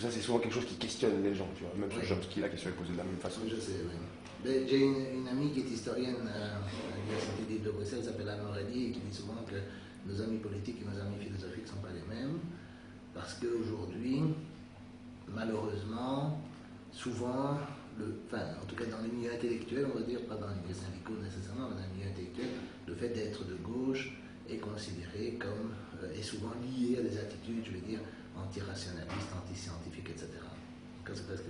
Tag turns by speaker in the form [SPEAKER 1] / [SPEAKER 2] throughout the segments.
[SPEAKER 1] que ça, c'est souvent quelque chose qui questionne les gens, tu vois. Même sur
[SPEAKER 2] Oui.
[SPEAKER 1] Chomsky, la question est posée de la même façon.
[SPEAKER 2] Je sais, oui. Mais j'ai une amie qui est historienne à l'Université libre de Bruxelles, s'appelle Anne Morelli, et qui dit souvent que nos amis politiques et nos amis philosophiques ne sont pas les mêmes, parce qu'aujourd'hui, malheureusement, souvent, enfin, en tout cas dans les milieux intellectuels, on va dire, pas dans les milieux syndicaux nécessairement, mais dans les milieux intellectuels, le fait d'être de gauche est considéré comme, est souvent lié à des attitudes, je veux dire, antirationalistes, antiscientifiques, etc. C'est presque,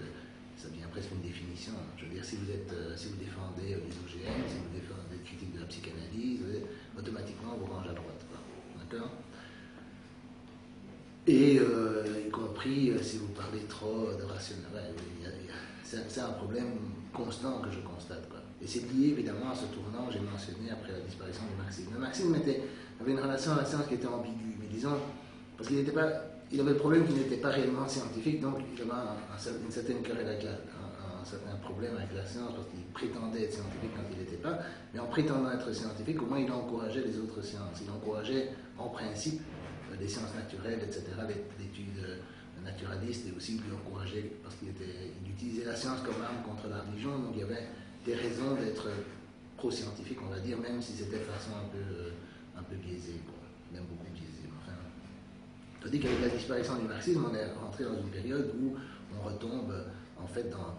[SPEAKER 2] ça devient presque une définition. Je veux dire, si vous défendez les OGM, si vous défendez des critiques de la psychanalyse, automatiquement vous rangez à droite. D'accord? Et y compris si vous parlez trop de rationnel. C'est un problème constant que je constate. Quoi. Et c'est lié évidemment à ce tournant que j'ai mentionné après la disparition du marxisme. Le marxisme avait une relation à la science qui était ambiguë, mais disons, parce qu'il n'était pas. Il avait le problème qu'il n'était pas réellement scientifique, donc il avait une certaine querelle avec un certain problème avec la science, parce qu'il prétendait être scientifique quand il n'était pas, mais en prétendant être scientifique, au moins il encourageait les autres sciences. Il encourageait en principe les sciences naturelles, etc., l'étude naturaliste, et aussi lui encourageait, parce qu'il utilisait la science comme arme contre la religion, donc il y avait des raisons d'être pro-scientifique, on va dire, même si c'était de façon un peu biaisée, quoi. Même beaucoup biaisée. Enfin, tandis qu'avec la disparition du marxisme, on est rentré dans une période où on retombe en fait dans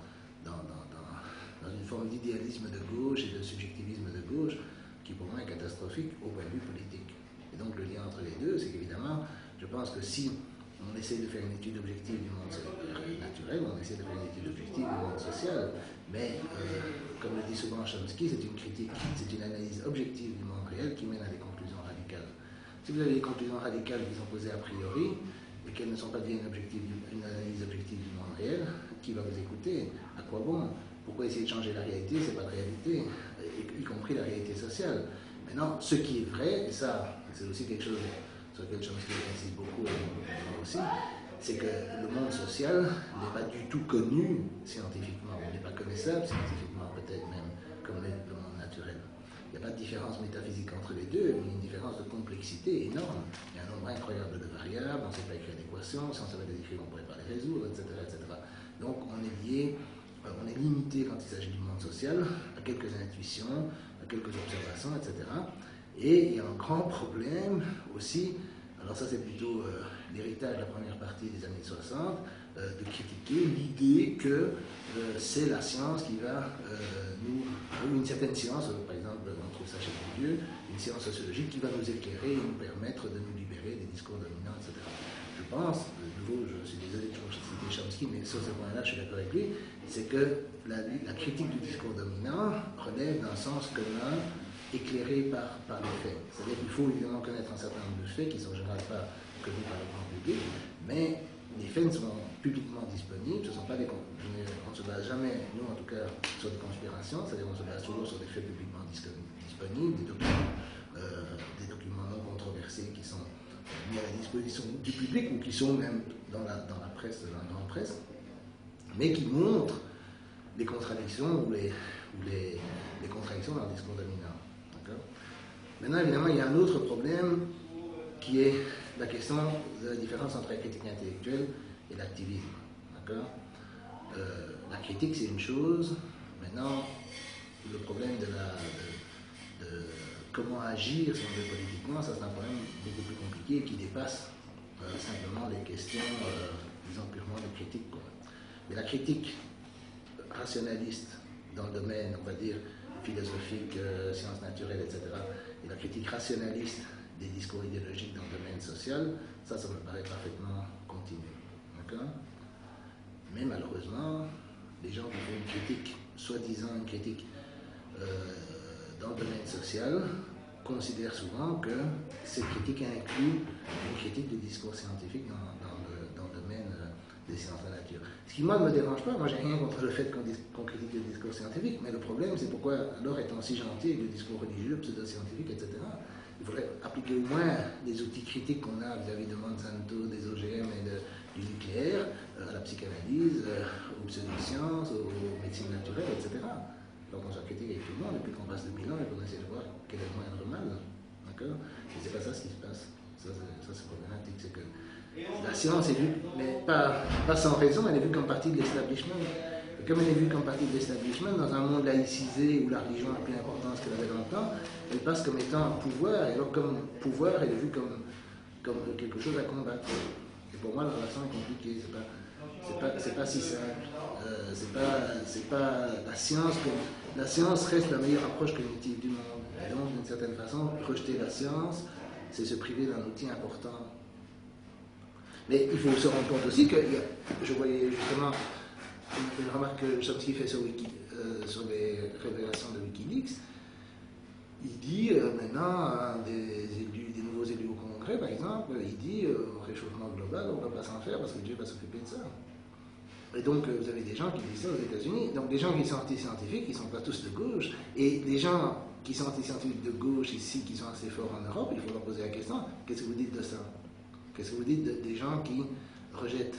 [SPEAKER 2] une forme d'idéalisme de gauche et de subjectivisme de gauche qui pour moi est catastrophique au point de vue politique. Et donc le lien entre les deux, c'est qu'évidemment, je pense que si on essaie de faire une étude objective du monde naturel, on essaie de faire une étude objective du monde social, mais comme le dit souvent Chomsky, c'est une critique, c'est une analyse objective du monde réel qui mène à des conclusions radicales. Si vous avez des conclusions radicales qui sont posées a priori, et qu'elles ne sont pas bien une analyse objective du monde réel, qui va vous écouter? À quoi bon? Pourquoi essayer de changer la réalité? C'est pas de réalité, y compris la réalité sociale. Maintenant, ce qui est vrai, et ça, c'est aussi quelque chose sur lequel Chomsky insiste beaucoup, aussi, c'est que le monde social n'est pas du tout connu scientifiquement, il n'est pas connaissable scientifiquement, peut-être même, comme le monde naturel. Il n'y a pas de différence métaphysique entre les deux, mais une différence de complexité énorme. Il y a un nombre incroyable de variables, on ne sait pas écrire d'équations, si on savait les écrire, on ne pourrait pas les résoudre, etc., etc. Donc on est limité quand il s'agit du monde social à quelques intuitions, à quelques observations, etc. Et il y a un grand problème aussi, alors ça c'est plutôt l'héritage de la première partie des années 60, de critiquer l'idée que c'est la science qui va une certaine science, par exemple on trouve ça chez Bourdieu, une science sociologique qui va nous éclairer et nous permettre de nous libérer des discours dominants, etc. Je pense, de nouveau je suis désolé de citer Chomsky, mais sur ce point-là je suis d'accord avec lui, c'est que la critique du discours dominant relève d'un sens commun éclairé par les faits. C'est-à-dire qu'il faut évidemment connaître un certain nombre de faits qui ne sont en général pas connus par le grand public, mais les faits ne sont publiquement disponibles, ce sont pas on ne se base jamais, nous en tout cas, sur des conspirations, c'est-à-dire on se base toujours sur des faits publiquement disponibles, des documents non controversés qui sont mis à la disposition du public ou qui sont même dans la presse, dans la grande presse, mais qui montrent les contradictions ou les contradictions dans le discours dominant. Maintenant, évidemment, il y a un autre problème qui est la question de la différence entre la critique intellectuelle et l'activisme. La critique, c'est une chose. Maintenant, le problème de comment agir, si on veut, politiquement, ça c'est un problème beaucoup plus compliqué qui dépasse simplement les questions, disons, purement de critique. Mais la critique rationaliste dans le domaine, on va dire, philosophique, sciences naturelles, etc., et la critique rationaliste des discours idéologiques dans le domaine social, ça me paraît parfaitement continu. D'accord? Mais malheureusement, les gens qui font une critique, soi-disant une critique dans le domaine social, considèrent souvent que cette critique inclut une critique du discours scientifique dans le domaine des sciences de la nature. Ce qui, moi, ne me dérange pas, moi, j'ai rien contre le fait qu'on critique le discours scientifique, mais le problème, c'est pourquoi, alors, étant si gentil avec le discours religieux, pseudo-scientifique, etc., il faudrait appliquer au moins les outils critiques qu'on a vis-à-vis de Monsanto, des OGM et du nucléaire, à la psychanalyse, aux pseudosciences, aux médecines naturelles, etc. Alors qu'on soit critique avec tout le monde, et puis qu'on passe le bilan et qu'on essaie de voir quel est le moindre mal. D'accord? Et c'est pas ça ce qui se passe. Ça c'est problématique. C'est que La science est vue, mais pas sans raison, elle est vue comme partie de l'establishment. Et comme elle est vue comme partie de l'establishment, dans un monde laïcisé où la religion a plus d'importance qu'elle avait longtemps, elle passe comme étant un pouvoir, et alors comme pouvoir, elle est vue comme quelque chose à combattre. Et pour moi, la relation est compliquée, c'est pas si simple. C'est pas la science. La science reste la meilleure approche cognitive du monde. Et donc, d'une certaine façon, rejeter la science, c'est se priver d'un outil important. Mais il faut se rendre compte aussi que je voyais justement une remarque que Chomsky fait sur les révélations de Wikileaks. Il dit maintenant, des nouveaux élus au Congrès, par exemple, il dit réchauffement global, on ne va pas s'en faire parce que Dieu va s'occuper de ça. Et donc, vous avez des gens qui disent ça aux États-Unis. Donc, des gens qui sont anti-scientifiques, qui ne sont pas tous de gauche. Et des gens qui sont anti-scientifiques de gauche ici, qui sont assez forts en Europe, il faut leur poser la question, qu'est-ce que vous dites de ça? Qu'est-ce que vous dites des gens qui rejettent,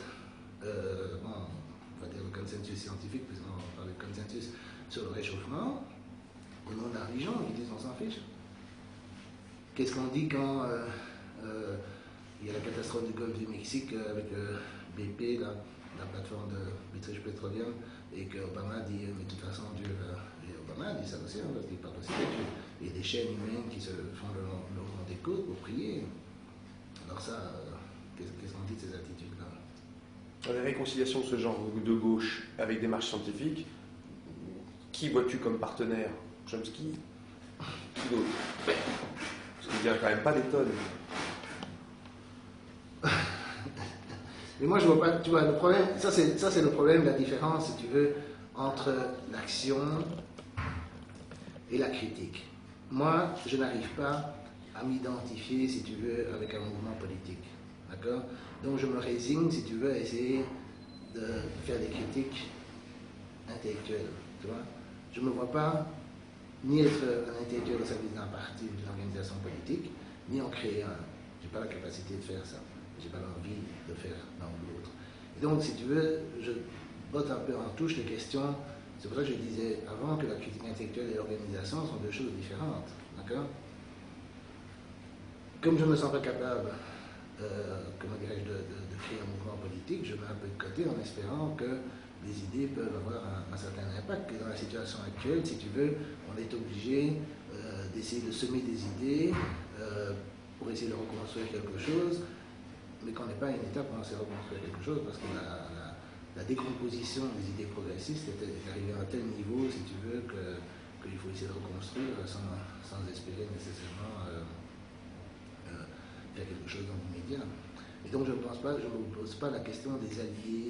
[SPEAKER 2] on va dire le consensus scientifique, puisqu'on parle de consensus sur le réchauffement, au nom de la religion, qui disent on s'en fiche? Qu'est-ce qu'on dit quand il y a la catastrophe du golfe du Mexique avec BP, la plateforme de British Petroleum, et que Obama dit mais de toute façon Dieu va... Et Obama dit ça aussi, parce qu'il parle aussi il y a des chaînes humaines qui se font le long des côtes pour prier. Alors ça, qu'est-ce qu'on dit de ces attitudes-là?
[SPEAKER 1] Dans les réconciliations de ce genre, de gauche, avec des marches scientifiques, qui vois-tu comme partenaire? Chomsky? Qui d'autre? Parce qu'il vient quand même pas des tonnes.
[SPEAKER 2] Mais moi, je vois pas, tu vois, le problème, ça c'est le problème, la différence, si tu veux, entre l'action et la critique. Moi, je n'arrive pas à m'identifier, si tu veux, avec un mouvement politique. D'accord? Donc je me résigne, si tu veux, à essayer de faire des critiques intellectuelles. Tu vois? Je ne me vois pas ni être un intellectuel au service d'un parti ou d'une organisation politique, ni en créer un. Je n'ai pas la capacité de faire ça. Je n'ai pas l'envie de faire l'un ou l'autre. Et donc, si tu veux, je botte un peu en touche les questions. C'est pour ça que je disais avant que la critique intellectuelle et l'organisation sont deux choses différentes. D'accord? Comme je ne me sens pas capable, comment dirais-je, de créer un mouvement politique, je mets un peu de côté en espérant que les idées peuvent avoir un certain impact. Et dans la situation actuelle, si tu veux, on est obligé d'essayer de semer des idées pour essayer de reconstruire quelque chose, mais qu'on n'est pas à une étape où on sait reconstruire quelque chose, parce que la décomposition des idées progressistes est arrivée à un tel niveau, si tu veux, qu'il faut essayer de reconstruire sans espérer nécessairement faire quelque chose dans l'immédiat. Et donc je ne me pose pas la question des alliés